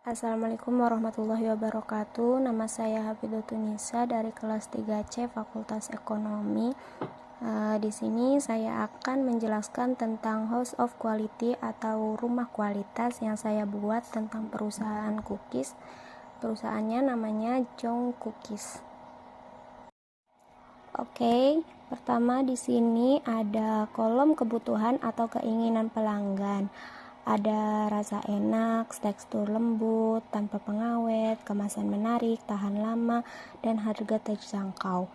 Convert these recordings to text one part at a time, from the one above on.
Assalamualaikum warahmatullahi wabarakatuh. Nama saya Hafidzatunisa dari kelas 3C Fakultas Ekonomi. Di sini saya akan menjelaskan tentang House of Quality atau rumah kualitas yang saya buat tentang perusahaan cookies. Perusahaannya namanya Jong Cookies. Oke, pertama di sini ada kolom kebutuhan atau keinginan pelanggan. Ada rasa enak, tekstur lembut, tanpa pengawet, kemasan menarik, tahan lama, dan harga terjangkau.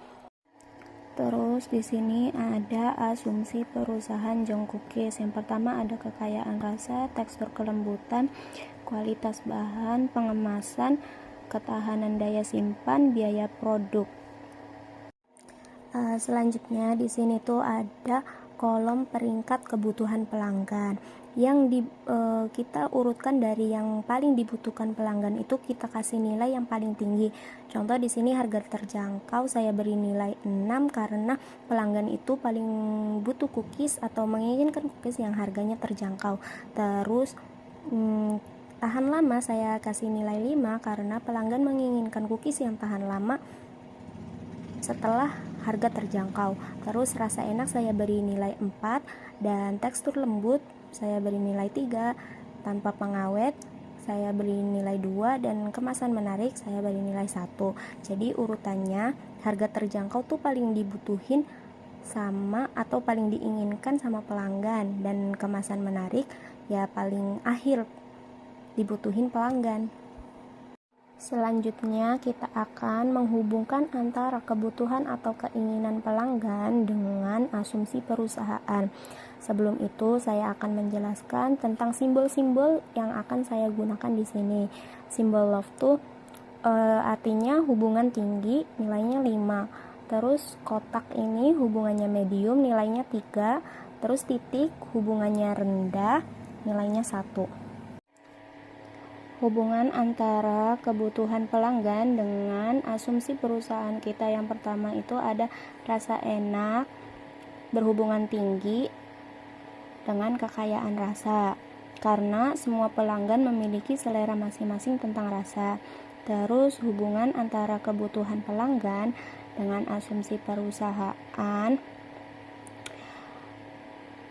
Terus di sini ada asumsi perusahaan Jong Cookies. Yang pertama ada kekayaan rasa, tekstur kelembutan, kualitas bahan, pengemasan, ketahanan daya simpan, biaya produk. Selanjutnya di sini tuh ada kolom peringkat kebutuhan pelanggan yang kita urutkan dari yang paling dibutuhkan pelanggan itu kita kasih nilai yang paling tinggi. Contoh di sini harga terjangkau saya beri nilai 6 karena pelanggan itu paling butuh cookies atau menginginkan cookies yang harganya terjangkau. Terus tahan lama saya kasih nilai 5 karena pelanggan menginginkan cookies yang tahan lama setelah harga terjangkau. Terus rasa enak saya beri nilai 4 dan tekstur lembut saya beri nilai 3, tanpa pengawet saya beri nilai 2 dan kemasan menarik saya beri nilai 1. Jadi urutannya harga terjangkau tuh paling dibutuhin sama atau paling diinginkan sama pelanggan, dan kemasan menarik ya paling akhir dibutuhin pelanggan. Selanjutnya kita akan menghubungkan antara kebutuhan atau keinginan pelanggan dengan asumsi perusahaan. Sebelum itu saya akan menjelaskan tentang simbol-simbol yang akan saya gunakan di sini. Simbol love tuh artinya hubungan tinggi, nilainya 5. Terus kotak ini hubungannya medium, nilainya 3. Terus titik hubungannya rendah, nilainya 1. Hubungan antara kebutuhan pelanggan dengan asumsi perusahaan kita yang pertama itu ada rasa enak berhubungan tinggi dengan kekayaan rasa, karena semua pelanggan memiliki selera masing-masing tentang rasa. Terus hubungan antara kebutuhan pelanggan dengan asumsi perusahaan,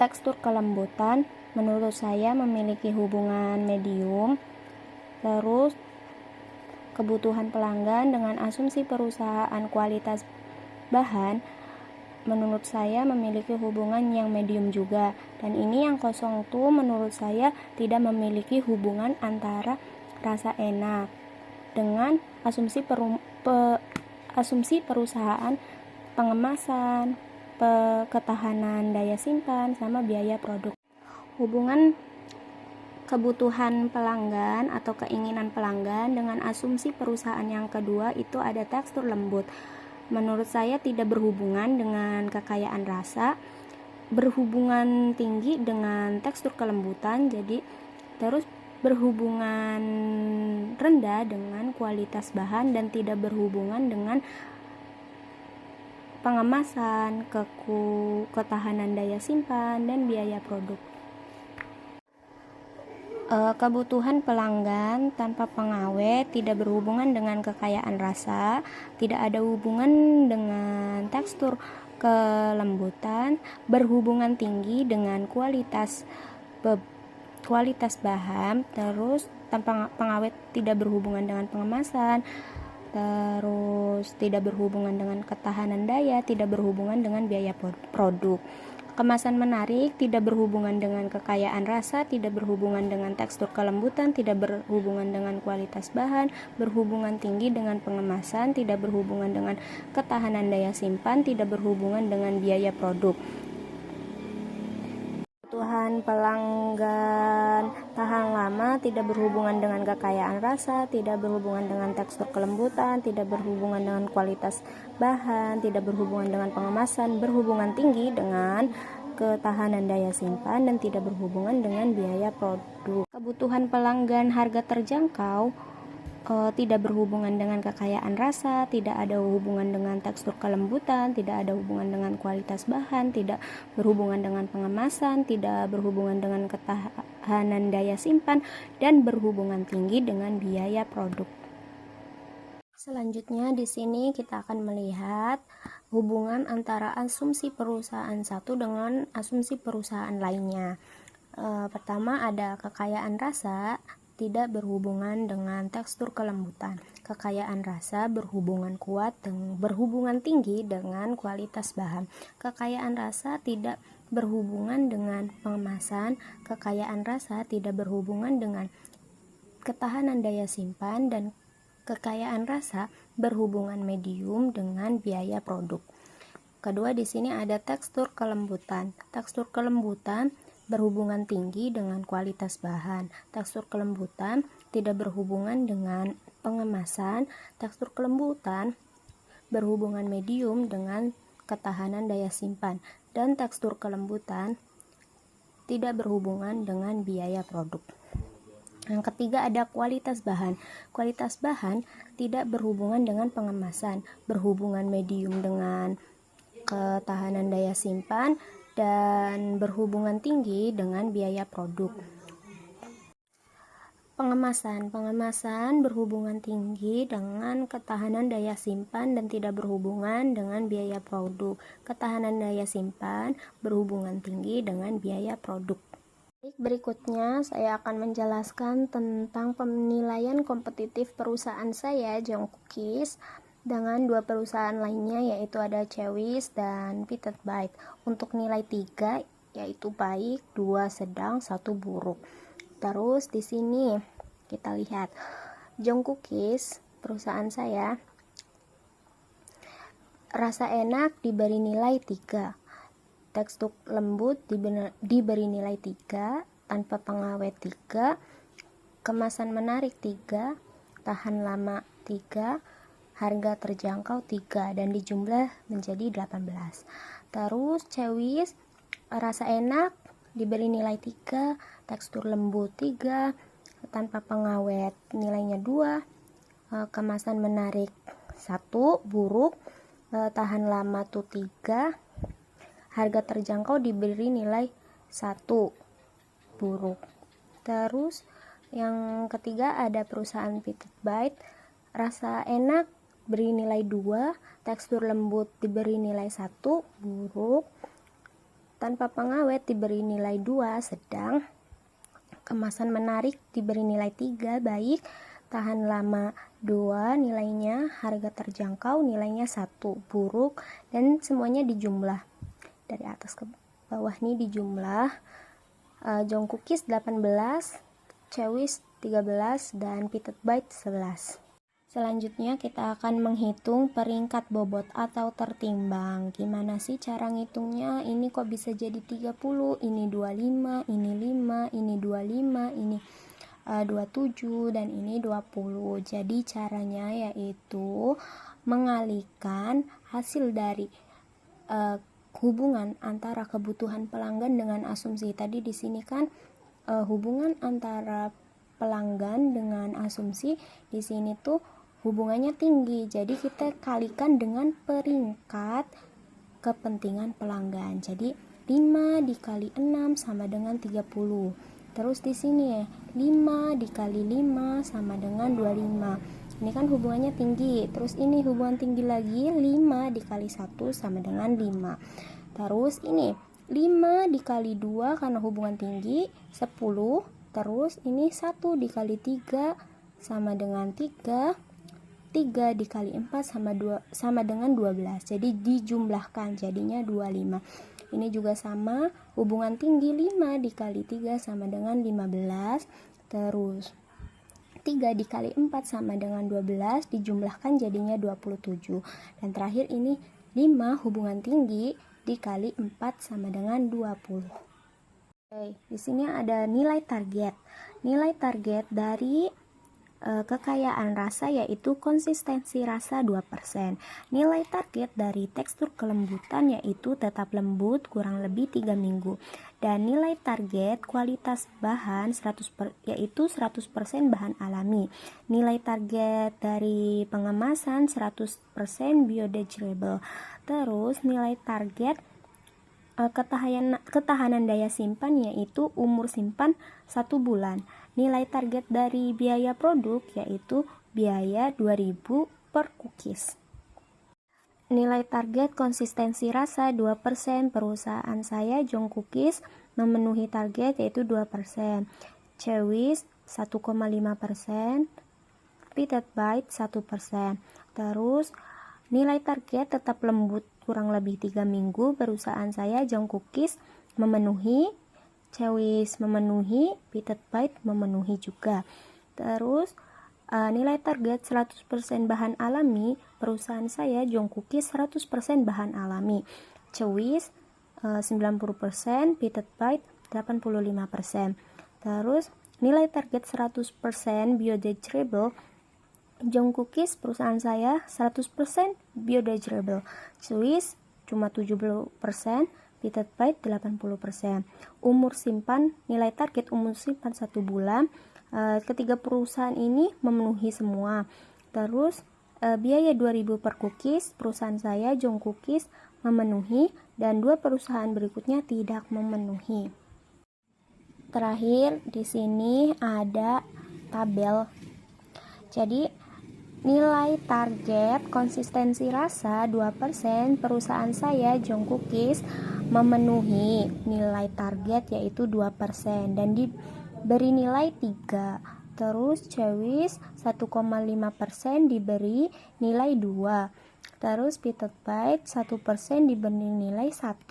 tekstur kelembutan menurut saya memiliki hubungan medium. Terus kebutuhan pelanggan dengan asumsi perusahaan kualitas bahan menurut saya memiliki hubungan yang medium juga. Dan ini yang kosong tuh menurut saya tidak memiliki hubungan antara rasa enak dengan asumsi perusahaan pengemasan, ketahanan daya simpan, sama biaya produk. Hubungan kebutuhan pelanggan atau keinginan pelanggan dengan asumsi perusahaan yang kedua itu ada tekstur lembut. Menurut saya tidak berhubungan dengan kekayaan rasa, berhubungan tinggi dengan tekstur kelembutan, jadi terus berhubungan rendah dengan kualitas bahan dan tidak berhubungan dengan pengemasan, ketahanan daya simpan, dan biaya produk. Kebutuhan pelanggan tanpa pengawet tidak berhubungan dengan kekayaan rasa, tidak ada hubungan dengan tekstur kelembutan, berhubungan tinggi dengan kualitas bahan, terus tanpa pengawet tidak berhubungan dengan pengemasan, terus tidak berhubungan dengan ketahanan daya, tidak berhubungan dengan biaya produk. Kemasan menarik tidak berhubungan dengan kekayaan rasa, tidak berhubungan dengan tekstur kelembutan, tidak berhubungan dengan kualitas bahan, berhubungan tinggi dengan pengemasan, tidak berhubungan dengan ketahanan daya simpan, tidak berhubungan dengan biaya produk. Kebutuhan pelanggan tahan lama tidak berhubungan dengan kekayaan rasa, tidak berhubungan dengan tekstur kelembutan, tidak berhubungan dengan kualitas bahan, tidak berhubungan dengan pengemasan, berhubungan tinggi dengan ketahanan daya simpan, dan tidak berhubungan dengan biaya produk. Kebutuhan pelanggan harga terjangkau tidak berhubungan dengan kekayaan rasa, tidak ada hubungan dengan tekstur kelembutan, tidak ada hubungan dengan kualitas bahan, tidak berhubungan dengan pengemasan, tidak berhubungan dengan ketahanan daya simpan, dan berhubungan tinggi dengan biaya produk. Selanjutnya di sini kita akan melihat hubungan antara asumsi perusahaan satu dengan asumsi perusahaan lainnya. Pertama ada kekayaan rasa tidak berhubungan dengan tekstur kelembutan. Kekayaan rasa berhubungan tinggi dengan kualitas bahan. Kekayaan rasa tidak berhubungan dengan pengemasan. Kekayaan rasa tidak berhubungan dengan ketahanan daya simpan, dan kekayaan rasa berhubungan medium dengan biaya produk. Kedua di sini ada tekstur kelembutan. Tekstur kelembutan berhubungan tinggi dengan kualitas bahan. Tekstur kelembutan tidak berhubungan dengan pengemasan. Tekstur kelembutan berhubungan medium dengan ketahanan daya simpan, dan tekstur kelembutan tidak berhubungan dengan biaya produk. Yang ketiga ada kualitas bahan. Kualitas bahan tidak berhubungan dengan pengemasan, berhubungan medium dengan ketahanan daya simpan, dan berhubungan tinggi dengan biaya produk. Pengemasan berhubungan tinggi dengan ketahanan daya simpan dan tidak berhubungan dengan biaya produk. Ketahanan daya simpan berhubungan tinggi dengan biaya produk. Berikutnya saya akan menjelaskan tentang penilaian kompetitif perusahaan saya, Jong Cookies, dengan dua perusahaan lainnya, yaitu ada Chewis dan Petite Bite. Untuk nilai 3 yaitu baik, 2 sedang, 1 buruk. Terus di sini kita lihat Jong Cookies, perusahaan saya, rasa enak diberi nilai 3. Tekstur lembut diberi nilai 3, tanpa pengawet 3, kemasan menarik 3, tahan lama 3, harga terjangkau 3, dan dijumlah menjadi 18. Terus Chewis, rasa enak diberi nilai 3, tekstur lembut 3, tanpa pengawet nilainya 2, kemasan menarik 1, buruk, tahan lama tuh 3, harga terjangkau diberi nilai 1, buruk. Terus yang ketiga ada perusahaan Petite Bite, rasa enak beri nilai 2, tekstur lembut diberi nilai 1, buruk, tanpa pengawet diberi nilai 2, sedang, kemasan menarik diberi nilai 3, baik, tahan lama 2 nilainya, harga terjangkau nilainya 1, buruk, dan semuanya dijumlah dari atas ke bawah nih dijumlah. Jong Cookies 18, Chewis 13, dan Petite Bite 11. Selanjutnya kita akan menghitung peringkat bobot atau tertimbang. Gimana sih cara ngitungnya? Ini kok bisa jadi 30, ini 25, ini 5, ini 25, ini 27, dan ini 20. Jadi caranya yaitu mengalihkan hasil dari hubungan antara kebutuhan pelanggan dengan asumsi. Tadi di sini kan hubungan antara pelanggan dengan asumsi, di sini tuh hubungannya tinggi. Jadi kita kalikan dengan peringkat kepentingan pelanggan. Jadi 5 dikali 6 sama dengan 30. Terus di sini 5 dikali 5 sama dengan 25. Ini kan hubungannya tinggi. Terus ini hubungan tinggi lagi, 5 dikali 1 sama dengan 5. Terus ini 5 dikali 2 karena hubungan tinggi 10. Terus ini 1 dikali 3 sama dengan 3. 3 dikali 4 sama dengan 12. Jadi dijumlahkan jadinya 25. Ini juga sama, hubungan tinggi 5 dikali 3 sama dengan 15. Terus 3 dikali 4 sama dengan 12, dijumlahkan jadinya 27. Dan terakhir ini 5 hubungan tinggi dikali 4 sama dengan 20. Oke, di sini ada nilai target. Nilai target dari kekayaan rasa yaitu konsistensi rasa 2%. Nilai target dari tekstur kelembutan yaitu tetap lembut kurang lebih 3 minggu. Dan nilai target kualitas bahan yaitu 100% bahan alami. Nilai target dari pengemasan 100% biodegradable. Terus nilai target ketahanan daya simpan yaitu umur simpan 1 bulan. Nilai target dari biaya produk yaitu biaya 2.000 per cookies. Nilai target konsistensi rasa 2%. Perusahaan saya Jong Cookies memenuhi target yaitu 2%. Chewies 1,5%. Petite Bite 1%. Terus nilai target tetap lembut kurang lebih 3 minggu. Perusahaan saya Jong Cookies memenuhi, Chewies memenuhi, Petite Bite memenuhi juga. Terus nilai target 100% bahan alami. Perusahaan saya Jong Cookies 100% bahan alami. Chewies 90%, Petite Bite 85%. Terus nilai target 100% biodegradable. Jong Cookies perusahaan saya 100% biodegradable. Chewies cuma 70%, Petite Bite 80%. Umur simpan, nilai target umur simpan 1 bulan. Ketiga perusahaan ini memenuhi semua. Terus biaya 2.000 per cookies, perusahaan saya Jong Cookies memenuhi, dan 2 perusahaan berikutnya tidak memenuhi. Terakhir di sini ada tabel. Jadi nilai target konsistensi rasa 2%, perusahaan saya Jong Cookies memenuhi nilai target yaitu 2% dan diberi nilai 3. Terus Chewies 1,5% diberi nilai 2. Terus Petite Bite 1% diberi nilai 1.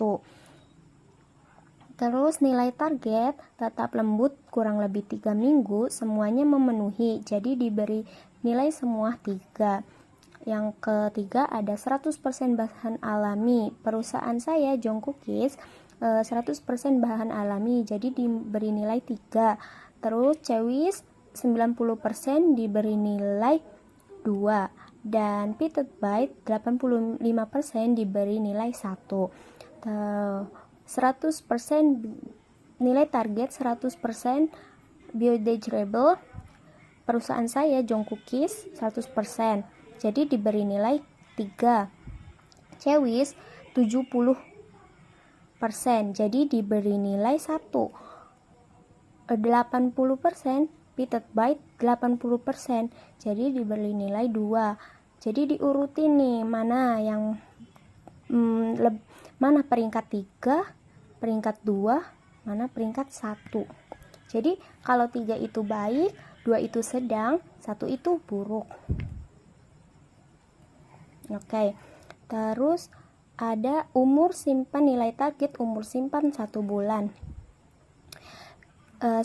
Terus nilai target tetap lembut kurang lebih 3 minggu, semuanya memenuhi, jadi diberi nilai semua 3. Yang ketiga ada 100% bahan alami. Perusahaan saya Jong Cookies 100% bahan alami, jadi diberi nilai 3. Terus Chewies 90% diberi nilai 2. Dan Petite Bite 85% diberi nilai 1. 100% nilai target 100% biodegradable. Perusahaan saya Jong Cookies 100%, jadi diberi nilai 3. Chewies 70%, jadi diberi nilai 1. 80% Petite Bite 80%, jadi diberi nilai 2. Jadi diurutin nih mana yang mana peringkat 3, peringkat 2, mana peringkat 1. Jadi kalau 3 itu baik, 2 itu sedang, 1 itu buruk. Oke. Terus ada umur simpan, nilai target umur simpan 1 bulan.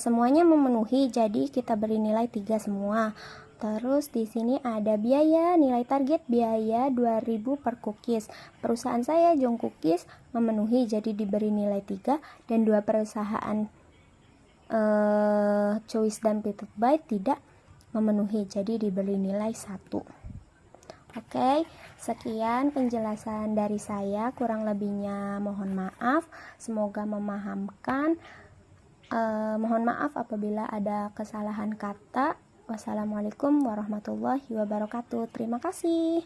Semuanya memenuhi, jadi kita beri nilai 3 semua. Terus di sini ada biaya, nilai target biaya 2.000 per cookies. Perusahaan saya Jong Cookies memenuhi, jadi diberi nilai 3, dan 2 perusahaan Chewies dan Petite Bite tidak memenuhi, jadi diberi nilai 1. Oke, sekian penjelasan dari saya, kurang lebihnya mohon maaf, semoga memahamkan. Mohon maaf apabila ada kesalahan kata. Wassalamualaikum warahmatullahi wabarakatuh. Terima kasih.